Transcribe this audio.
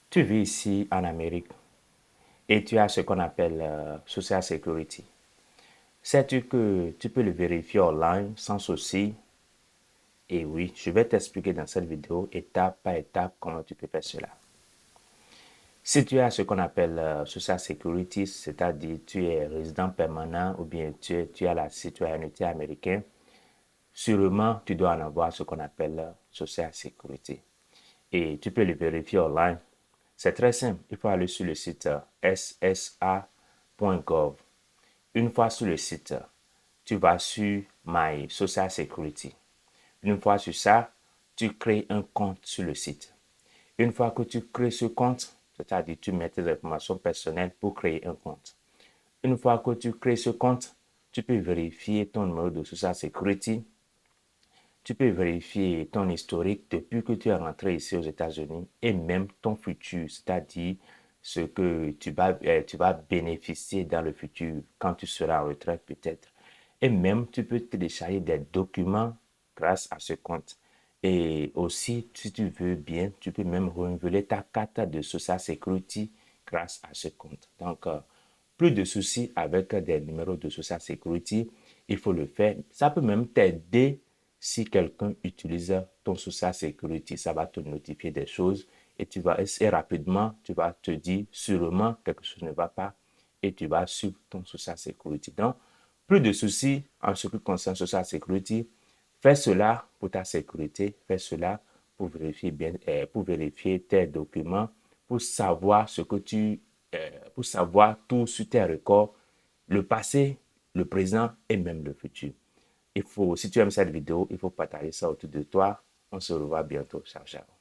Tu vis ici en Amérique et tu as ce qu'on appelle Social Security. Sais-tu que tu peux le vérifier online sans souci? Et oui, je vais t'expliquer dans cette vidéo étape par étape comment tu peux faire cela. Si tu as ce qu'on appelle Social Security, c'est-à-dire tu es résident permanent ou bien tu as la citoyenneté américaine, sûrement tu dois en avoir ce qu'on appelle Social Security. Et tu peux le vérifier online. C'est très simple. Il faut aller sur le site ssa.gov. Une fois sur le site, tu vas sur My Social Security. Une fois sur ça, tu crées un compte sur le site. Une fois que tu crées ce compte, c'est-à-dire tu mets tes informations personnelles pour créer un compte. Une fois que tu crées ce compte, tu peux vérifier ton numéro de Social Security. Tu peux vérifier ton historique depuis que tu es rentré ici aux États-Unis et même ton futur, c'est-à-dire ce que tu vas bénéficier dans le futur quand tu seras en retraite peut-être. Et même, tu peux télécharger des documents grâce à ce compte. Et aussi, si tu veux bien, tu peux même renouveler ta carte de Social Security grâce à ce compte. Donc, plus de soucis avec des numéros de Social Security, il faut le faire. Ça peut même t'aider si quelqu'un utilise ton Social Security. Ça va te notifier des choses et et rapidement, tu vas te dire sûrement quelque chose ne va pas et tu vas suivre ton Social Security. Donc, plus de soucis en ce qui concerne Social Security. Fais cela pour ta sécurité. Fais cela pour vérifier tes documents, pour savoir pour savoir tout sur tes records, le passé, le présent et même le futur. Si tu aimes cette vidéo, il faut partager ça autour de toi. On se revoit bientôt. Ciao, ciao.